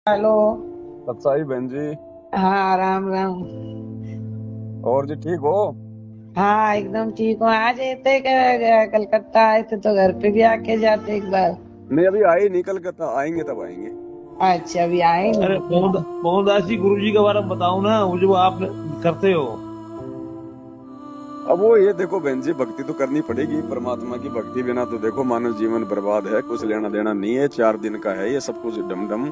Hello. सत्साई बहन जी। हाँ, राम राम। और जी ठीक हो? हाँ, एकदम ठीक हूँ। आज आते क्या, कलकत्ता आए थे तो घर पे भी आके जाते एक बार। नहीं, अभी आए नहीं, कलकत्ता आएंगे तब आएंगे। अच्छा, अभी आए अरे नहीं। मोहनदास जी, गुरु जी के बारे में बताओ ना, वो जो आप करते हो। अब वो ये देखो बहन जी, भक्ति तो करनी पड़ेगी। परमात्मा की भक्ति बिना तो देखो मानव जीवन बर्बाद है, कुछ लेना देना नहीं है। 4 दिन का है ये सब कुछ, डम डम।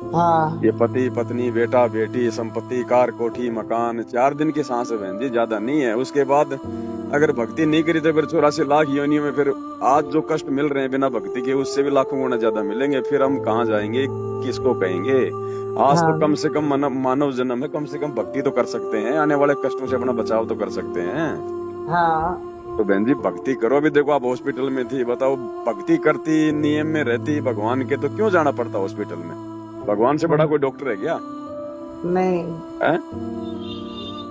हाँ ये पति पत्नी बेटा बेटी संपत्ति कार कोठी मकान, 4 दिन की सांस है बहन जी, ज्यादा नहीं है। उसके बाद अगर भक्ति नहीं करी तो फिर 84 लाख योनियों में फिर आज जो कष्ट मिल रहे हैं बिना भक्ति के, उससे भी लाखों गुना ज्यादा मिलेंगे। फिर हम कहाँ जाएंगे, किसको कहेंगे? आज तो कम हाँ से कम मानव जन्म है, कम से कम भक्ति तो कर सकते हैं, आने वाले कष्टों से अपना बचाव तो कर सकते हैं। हाँ। तो बहन जी भक्ति करो। अभी देखो आप हॉस्पिटल में थी, बताओ भक्ति करती नियम में रहती भगवान के तो क्यों जाना पड़ता हॉस्पिटल में? भगवान से बड़ा कोई डॉक्टर है क्या? नहीं। है?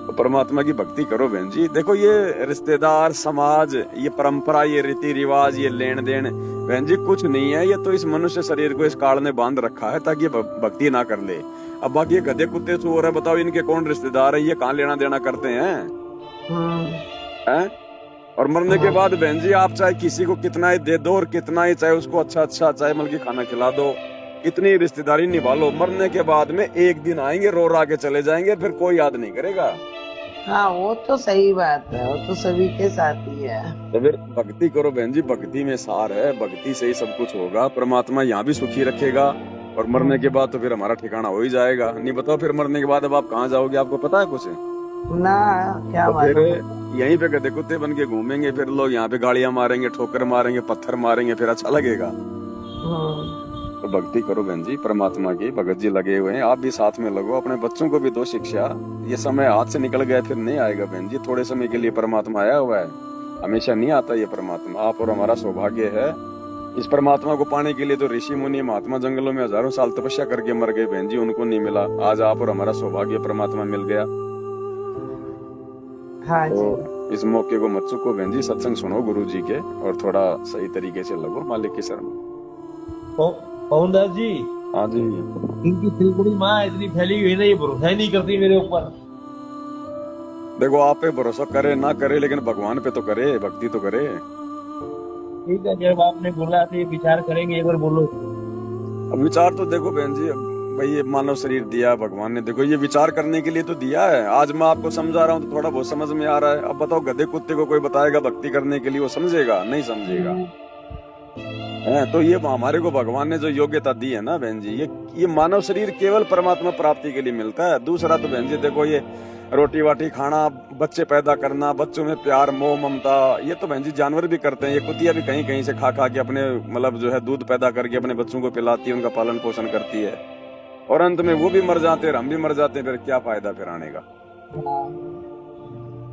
तो परमात्मा की भक्ति करो बहन जी। देखो ये रिश्तेदार समाज, ये परंपरा, ये रीति रिवाज, ये लेन देन बहन जी कुछ नहीं है। ये तो इस मनुष्य शरीर को इस काल ने बांध रखा है ताकि ये भक्ति ना कर ले। अब बाकी ये गधे कुत्ते चोर है, बताओ इनके कौन रिश्तेदार है? ये कहाँ लेना देना करते हैं? हम्म। हैं? और मरने के बाद बहन जी आप चाहे किसी को कितना ही दे दो और कितना ही चाहे उसको अच्छा अच्छा चाहे मतलब खाना खिला दो, इतनी रिश्तेदारी निभा लो, मरने के बाद में एक दिन आएंगे रो रा के चले जाएंगे, फिर कोई याद नहीं करेगा। हाँ, वो तो सही बात है, वो तो सभी के साथ ही है। तो फिर भक्ति करो बहन जी, भक्ति में सार है, भक्ति से ही सब कुछ होगा। परमात्मा यहाँ भी सुखी रखेगा और मरने के बाद तो फिर हमारा ठिकाना हो ही जाएगा। नहीं बताओ फिर मरने के बाद अब आप कहाँ जाओगे, आपको पता है कुछ? ना, क्या तो फिर मालूम। यहीं पे गधे कुत्ते बन के घूमेंगे, फिर लोग यहाँ पे गाड़ियां मारेंगे, ठोकर मारेंगे, पत्थर मारेंगे, फिर अच्छा लगेगा? तो भक्ति करो बहन जी परमात्मा की। भगत जी लगे हुए हैं, आप भी साथ में लगो, अपने बच्चों को भी दो शिक्षा। ये समय हाथ से निकल गया फिर नहीं आएगा बहन जी, थोड़े समय के लिए परमात्मा आया हुआ है, हमेशा नहीं आता ये परमात्मा। आप और हमारा सौभाग्य है। इस परमात्मा को पाने के लिए तो ऋषि मुनि महात्मा जंगलों में हजारों साल तपस्या करके मर गए बहन जी, उनको नहीं मिला। आज आप और हमारा सौभाग्य परमात्मा मिल गया। हाँ जी। तो इस मौके को मत चूको बहन जी, सत्संग सुनो गुरु जी के और थोड़ा सही तरीके से लगो मालिक की शरण। मोहनदास जी, हाँ जी। इनकी त्रिपुरी माँ इतनी फैली हुई है ना, ये भरोसा ही नहीं करती मेरे ऊपर। देखो आप पे भरोसा करे ना करे, लेकिन भगवान पे तो करे, भक्ति तो करे। ठीक है, जब आपने बोला तो ये विचार करेंगे, एक बार बोलो। अब विचार तो देखो बहन जी, भाई ये मानव शरीर दिया भगवान ने, देखो ये विचार करने के लिए तो दिया है। आज मैं आपको समझा रहा हूँ तो थोड़ा बहुत समझ में आ रहा है। अब बताओ गधे कुत्ते को कोई बताएगा भक्ति करने के लिए, वो समझेगा? नहीं समझेगा। है तो ये हमारे को भगवान ने जो योग्यता दी है ना बहन जी, ये मानव शरीर केवल परमात्मा प्राप्ति के लिए मिलता है। दूसरा तो बहन जी देखो, ये रोटी वाटी खाना, बच्चे पैदा करना, बच्चों में प्यार मोह ममता, ये तो बहन जी जानवर भी करते हैं। ये कुतिया भी कहीं कहीं से खा खा के अपने मतलब जो है दूध पैदा करके अपने बच्चों को पिलाती है, उनका पालन पोषण करती है, और अंत में वो भी मर जाते हैं, हम भी मर जाते हैं, फिर क्या फायदा फिर आने का?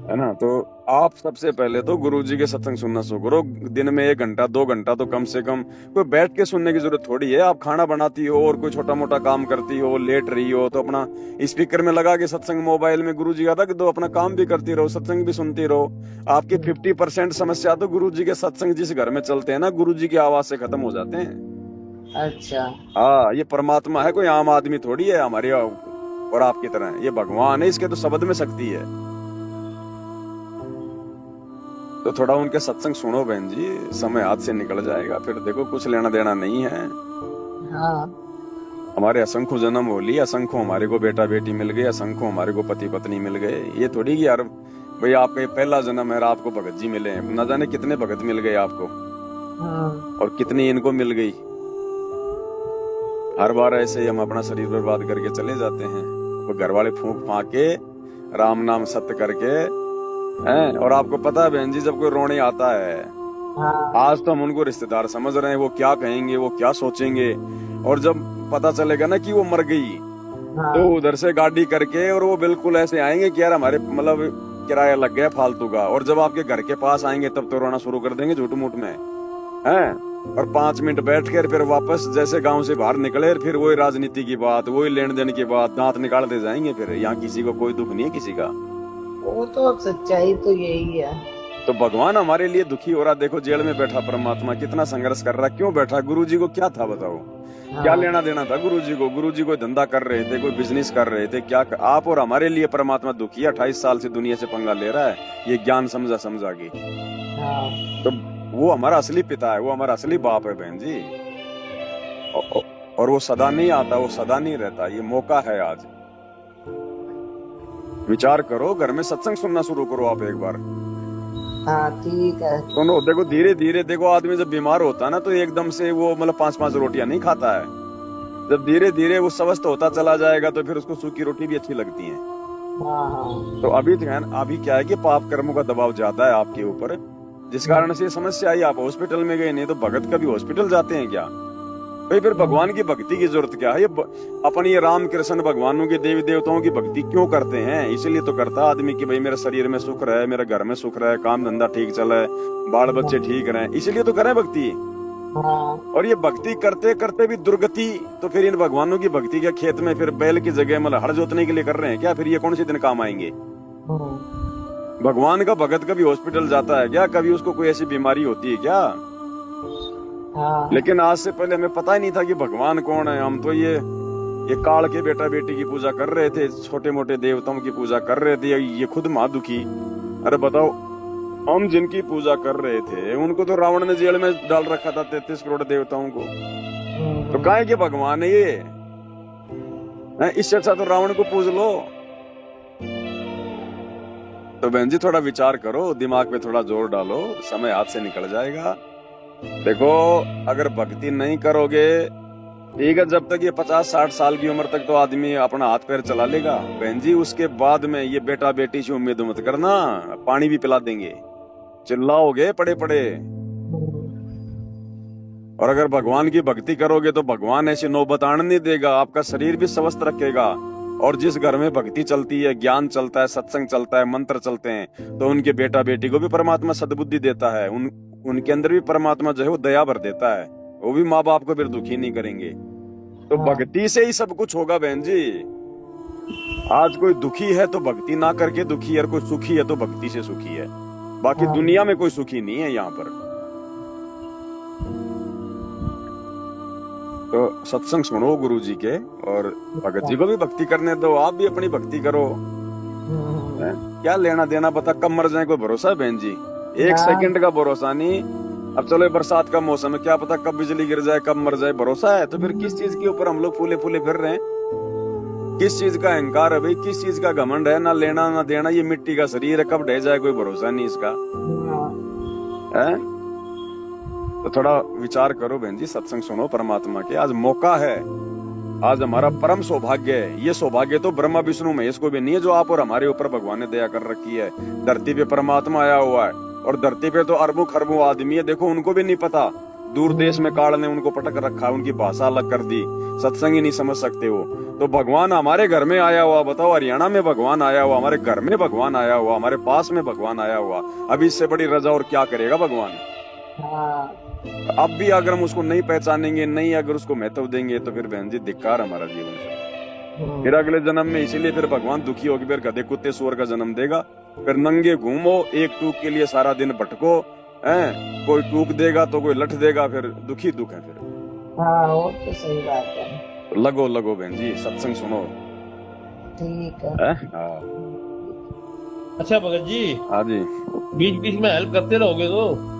है ना? तो आप सबसे पहले तो गुरु जी के सत्संग सुनना शुरू करो। दिन में 1 घंटा 2 घंटा तो कम से कम, कोई बैठ के सुनने की जरूरत थोड़ी है। आप खाना बनाती हो और कोई छोटा मोटा काम करती हो, लेट रही हो, तो अपना स्पीकर में लगा के सत्संग मोबाइल में गुरु जी का था कि दो, अपना काम भी करती रहो, सत्संग भी सुनती रहो। आपकी 50% समस्या तो गुरु जी के सत्संग जिस घर में चलते हैं ना, गुरु जी की आवाज से खत्म हो जाते हैं। अच्छा। हाँ, ये परमात्मा है, कोई आम आदमी थोड़ी है हमारे और आपकी तरह। ये भगवान है, इसके तो शब्द में शक्ति है। तो थोड़ा उनके सत्संग सुनो बहन जी, समय हाथ से निकल जाएगा। फिर देखो कुछ लेना देना नहीं है। हाँ। हमारे असंख्य जन्म हो लिए, असंख्य हमारे को बेटा बेटी मिल गए, असंख्य हमारे को पति पत्नी मिल गए। ये थोड़ी कि यार भाई आपका ये पहला जन्म है, आपको भगत जी मिले, न जाने कितने भगत मिल गए आपको और कितनी इनको मिल गई। हर बार ऐसे ही हम अपना शरीर बर्बाद करके चले जाते हैं। वो घर वाले फूंक फांक के राम नाम सत्य करके हैं। और आपको पता है बहन जी, जब कोई रोने आता है, आज तो हम उनको रिश्तेदार समझ रहे हैं, वो क्या कहेंगे, वो क्या सोचेंगे। और जब पता चलेगा ना कि वो मर गई, तो उधर से गाड़ी करके और वो बिल्कुल ऐसे आएंगे कि यार हमारे मतलब किराया लग गया फालतू का। और जब आपके घर के पास आएंगे तब तो रोना शुरू कर देंगे झूठ मूठ में, हैं। और 5 मिनट बैठ कर फिर वापस जैसे गांव से बाहर निकले, फिर वही राजनीति की बात, वही लेन देन की बात, दांत निकालते जाएंगे। फिर यहाँ किसी को कोई दुख नहीं है किसी का। वो तो अब सच्चाई तो यही है। तो भगवान हमारे लिए दुखी हो रहा। देखो जेल में बैठा परमात्मा कितना संघर्ष कर रहा, क्यों बैठा? गुरु जी को क्या था बताओ? क्या हाँ लेना देना था गुरु जी को? गुरु जी कोई धंधा कर रहे थे, कोई बिजनेस कर रहे थे, क्या आप और हमारे लिए परमात्मा दुखी है? 28 साल से दुनिया से पंगा ले रहा है, ये ज्ञान समझा समझा के। हाँ तो वो हमारा असली पिता है, वो हमारा असली बाप है बहन जी। और वो सदा नहीं आता, वो सदा नहीं रहता। ये मौका है आज, विचार करो, घर में सत्संग सुनना शुरू करो आप एक बार। हाँ ठीक है। सुनो, देखो धीरे धीरे, देखो आदमी जब बीमार होता है ना तो एकदम से वो मतलब 5-5 रोटियां नहीं खाता है। जब धीरे धीरे वो स्वस्थ होता चला जाएगा तो फिर उसको सूखी रोटी भी अच्छी लगती है। हाँ हाँ तो अभी क्या है कि पाप कर्मों का दबाव ज्यादा है आपके ऊपर, जिस कारण से ये समस्या आई। आप हॉस्पिटल में गए, नहीं तो भगत कभी हॉस्पिटल जाते हैं क्या? भाई फिर भगवान की भक्ति की जरूरत क्या है? अपन ये राम कृष्ण भगवानों के देवी देवताओं की भक्ति क्यों करते हैं? इसीलिए तो करता आदमी कि भाई मेरे शरीर में सुख रहे, मेरे घर में सुख रहे, काम धंधा ठीक चले, बाल बच्चे ठीक रहे, इसीलिए तो करें भक्ति। हाँ और ये भक्ति करते करते भी दुर्गति, तो फिर इन भगवानों की भक्ति क्या खेत में फिर बैल की जगह मतलब हड़ जोतने के लिए कर रहे हैं क्या? फिर ये कौन से दिन काम आएंगे? भगवान का भगत कभी हॉस्पिटल जाता है क्या? कभी उसको कोई ऐसी बीमारी होती है क्या? हाँ लेकिन आज से पहले हमें पता ही नहीं था कि भगवान कौन है। हम तो ये काल के बेटा बेटी की पूजा कर रहे थे, छोटे मोटे देवताओं की पूजा कर रहे थे, ये खुद माँ दुखी। अरे बताओ, हम जिनकी पूजा कर रहे थे उनको तो रावण ने जेल में डाल रखा था, 33 करोड़ देवताओं को। तो काहे के भगवान है ये? इससे अच्छा तो रावण को पूज लो। तो बहन जी थोड़ा विचार करो, दिमाग पे थोड़ा जोर डालो, समय हाथ से निकल जाएगा। देखो अगर भक्ति नहीं करोगे, ठीक है, जब तक ये 50-60 साल की उम्र तक तो आदमी अपना हाथ पैर चला लेगा बहन जी, उसके बाद में ये बेटा बेटी से उम्मीद मत करना, पानी भी पिला देंगे, चिल्लाओगे पड़े पड़े। और अगर भगवान की भक्ति करोगे तो भगवान ऐसी नौबत आने नहीं देगा, आपका शरीर भी स्वस्थ रखेगा। और जिस घर में भक्ति चलती है, ज्ञान चलता है, सत्संग चलता है, मंत्र चलते हैं, तो उनके बेटा बेटी को भी परमात्मा सद्बुद्धि देता है, उनके अंदर भी परमात्मा जो है वो दया भर देता है, वो भी माँ बाप को फिर दुखी नहीं करेंगे। तो भक्ति से ही सब कुछ होगा बहन जी। आज कोई दुखी है तो भक्ति ना करके दुखी है, और कोई सुखी है तो भक्ति से सुखी है। बाकी दुनिया में कोई सुखी नहीं है यहाँ पर। तो सत्संग सुनो गुरु जी के, और भगत जी को भी भक्ति करने दो, आप भी अपनी भक्ति करो। क्या लेना देना पता कब मर जाए, कोई भरोसा है बहन जी? एक सेकंड का भरोसा नहीं। अब चलो बरसात का मौसम है, क्या पता कब बिजली गिर जाए, कब मर जाए, भरोसा है? तो फिर किस चीज के ऊपर हम लोग फूले फूले फिर रहे हैं? किस चीज का अहंकार है भाई? किस चीज का घमंड है? ना लेना ना देना, ये मिट्टी का शरीर है, कब ढह जाए कोई भरोसा नहीं इसका है। तो थोड़ा विचार करो बहन जी, सत्संग सुनो परमात्मा के। आज मौका है, आज हमारा परम सौभाग्य है। ये सौभाग्य तो ब्रह्मा विष्णु महेश को भी नहीं है जो आप और हमारे ऊपर भगवान ने दया कर रखी है। धरती पे परमात्मा आया हुआ है, और धरती पे तो अरबों खरबों आदमी है, देखो उनको भी नहीं पता। दूर देश में काल ने उनको पटक रखा, उनकी भाषा अलग कर दी, सत्संग ही नहीं समझ सकते वो। तो भगवान हमारे घर में आया हुआ, बताओ, हरियाणा में भगवान आया हुआ, हमारे घर में भगवान आया हुआ, हमारे पास में भगवान आया हुआ। अभी इससे बड़ी रजा और क्या करेगा भगवान? अब भी अगर हम उसको नहीं पहचानेंगे, नहीं अगर उसको महत्व देंगे, तो फिर बहन जी धिक्कार हमारा जीवन से। फिर अगले जन्म में इसीलिए फिर भगवान दुखी होकर फिर गधे कुत्ते सूअर का जन्म देगा। फिर नंगे घूमो, एक टूक के लिए सारा दिन भटको, कोई टूक देगा तो कोई लठ देगा, फिर दुखी दुख है फिर। हाँ वो तो सही बात है। लगो लगो बहन जी, सत्संग सुनो। ठीक है। हाँ अच्छा भगत जी, हाँ जी, बीच बीच में हेल्प करते रहोगे तो?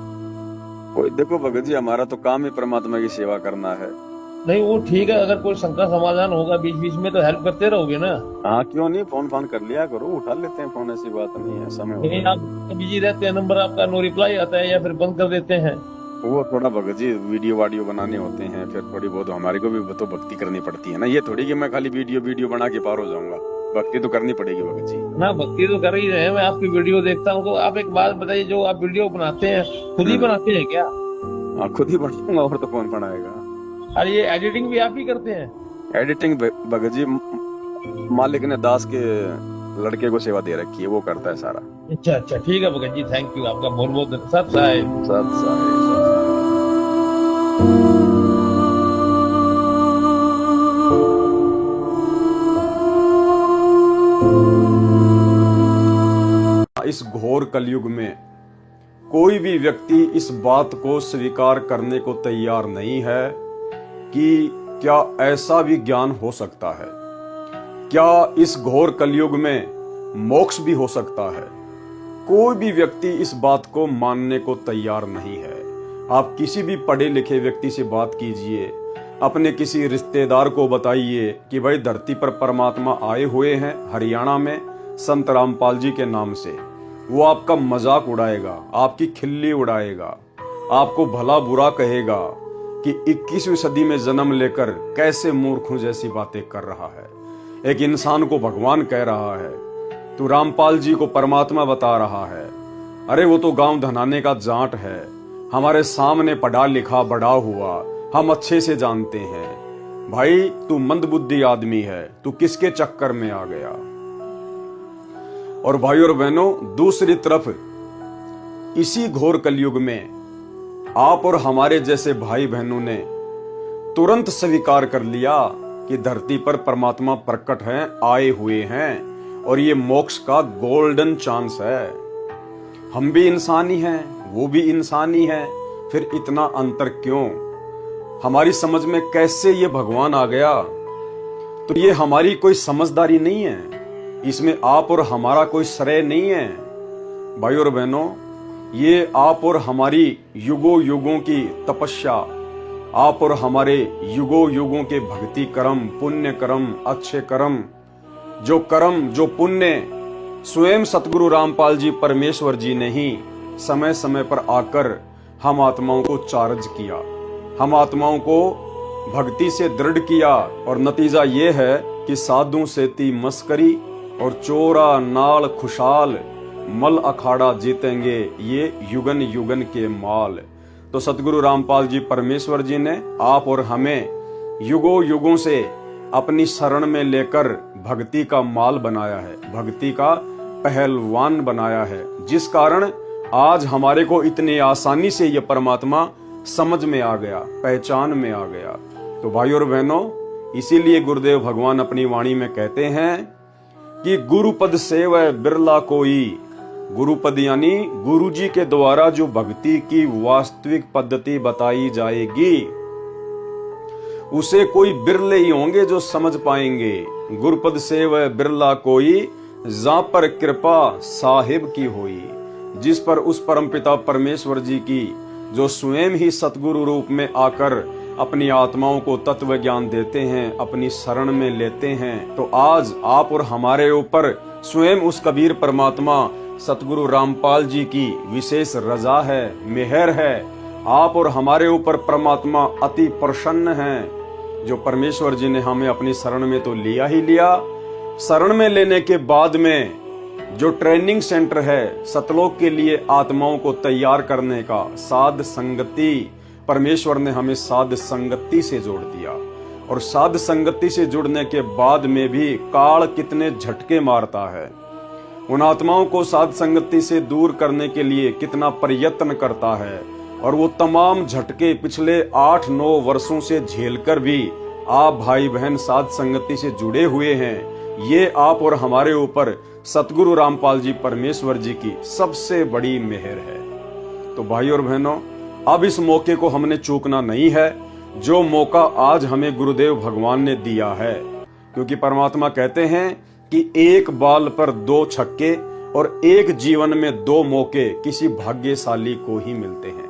कोई देखो भगत जी, हमारा तो काम ही परमात्मा की सेवा करना है। नहीं वो ठीक है, अगर कोई शंका समाधान होगा बीच बीच में तो हेल्प करते रहोगे ना? हाँ क्यों नहीं, फोन फोन कर लिया करो, उठा लेते हैं फोन, ऐसी बात नहीं है। समय नहीं आप बिजी रहते हैं, नंबर आपका नो रिप्लाई आता है या फिर बंद कर देते हैं? वो थोड़ा भगत जी वीडियो वाडियो बनाने होते हैं, फिर थोड़ी बहुत हमारे को भी तो भक्ति करनी पड़ती है ना। ये थोड़ी कि मैं खाली वीडियो बना के पार हो जाऊंगा, भक्ति तो करनी पड़ेगी भगत जी। ना भक्ति तो कर ही रहे हैं, मैं आपकी वीडियो देखता हूँ। तो आप एक बात बताइए, जो आप वीडियो बनाते हैं खुद ही बनाते हैं क्या? हाँ खुद ही बनाऊंगा, और तो कौन बनाएगा। अरे ये एडिटिंग भी आप ही करते हैं? एडिटिंग भगत जी मालिक ने दास के लड़के को सेवा दे रखी है, वो करता है सारा। अच्छा अच्छा ठीक है भगत जी, थैंक यू, आपका बहुत बहुत सत साहेब। सत साहेब। इस घोर कलयुग में कोई भी व्यक्ति इस बात को स्वीकार करने को तैयार नहीं है कि क्या ऐसा भी ज्ञान हो सकता है, क्या इस घोर कलयुग में मोक्ष भी हो सकता है। कोई भी व्यक्ति इस बात को मानने को तैयार नहीं है। आप किसी भी पढ़े लिखे व्यक्ति से बात कीजिए, अपने किसी रिश्तेदार को बताइए कि भाई धरती पर परमात्मा आए हुए हैं हरियाणा में संत रामपाल जी के नाम से, वो आपका मजाक उड़ाएगा, आपकी खिल्ली उड़ाएगा, आपको भला बुरा कहेगा कि 21वीं सदी में जन्म लेकर कैसे मूर्खों जैसी बातें कर रहा है। एक इंसान को भगवान कह रहा है, तू रामपाल जी को परमात्मा बता रहा है। अरे वो तो गांव धनाने का जाट है, हमारे सामने पढ़ा लिखा बड़ा हुआ, हम अच्छे से जानते हैं। भाई तू मंदबुद्धि आदमी है, तू किसके चक्कर में आ गया। और भाई और बहनों, दूसरी तरफ इसी घोर कलयुग में आप और हमारे जैसे भाई बहनों ने तुरंत स्वीकार कर लिया कि धरती पर परमात्मा प्रकट हैं, आए हुए हैं और ये मोक्ष का गोल्डन चांस है। हम भी इंसान ही हैं, वो भी इंसान ही है, फिर इतना अंतर क्यों? हमारी समझ में कैसे ये भगवान आ गया? तो ये हमारी कोई समझदारी नहीं है, इसमें आप और हमारा कोई श्रेय नहीं है। भाई और बहनों, ये आप और हमारी युगों युगों की तपस्या, आप और हमारे युगों युगों के भक्ति कर्म, पुण्य कर्म, अच्छे कर्म, जो पुण्य स्वयं सतगुरु रामपाल जी परमेश्वर जी ने ही समय समय पर आकर हम आत्माओं को चार्ज किया, हम आत्माओं को भक्ति से दृढ़ किया। और नतीजा ये है कि साधु सेती मस्करी और चोरा नाल खुशहाल, मल अखाड़ा जीतेंगे ये युगन युगन के माल। तो सतगुरु रामपाल जी परमेश्वर जी ने आप और हमें युगों युगों से अपनी शरण में लेकर भक्ति का माल बनाया है, भक्ति का पहलवान बनाया है, जिस कारण आज हमारे को इतनी आसानी से ये परमात्मा समझ में आ गया, पहचान में आ गया। तो भाई और बहनों, इसीलिए गुरुदेव भगवान अपनी वाणी में कहते हैं कि गुरुपद सेवै बिरला कोई। गुरुपद यानी गुरु जी के द्वारा जो भक्ति की वास्तविक पद्धति बताई जाएगी, उसे कोई बिरले ही होंगे जो समझ पाएंगे। गुरुपद सेवै बिरला कोई, जा पर कृपा साहिब की होई। जिस पर उस परमपिता परमेश्वर जी की, जो स्वयं ही सतगुरु रूप में आकर अपनी आत्माओं को तत्व ज्ञान देते हैं, अपनी शरण में लेते हैं। तो आज आप और हमारे ऊपर स्वयं उस कबीर परमात्मा सतगुरु रामपाल जी की विशेष रजा है, मेहर है। आप और हमारे ऊपर परमात्मा अति प्रसन्न है। जो परमेश्वर जी ने हमें अपनी शरण में तो लिया ही लिया, शरण में लेने के बाद में जो ट्रेनिंग सेंटर है सतलोक के लिए आत्माओं को तैयार करने का, साध संगति, परमेश्वर ने हमें साध संगति से जोड़ दिया। और साध संगति से जुड़ने के बाद में भी काल कितने झटके मारता है, उन आत्माओं को साध संगति से दूर करने के लिए कितना प्रयत्न करता है। और वो तमाम झटके पिछले 8-9 वर्षों से झेलकर भी आप भाई बहन साध संगति से जुड़े हुए हैं। ये आप और हमारे ऊपर सतगुरु रामपाल जी परमेश्वर जी की सबसे बड़ी मेहर है। तो भाई और बहनों, अब इस मौके को हमने चूकना नहीं है, जो मौका आज हमें गुरुदेव भगवान ने दिया है। क्योंकि परमात्मा कहते हैं कि एक बाल पर 2 छक्के और एक जीवन में 2 मौके किसी भाग्यशाली को ही मिलते हैं।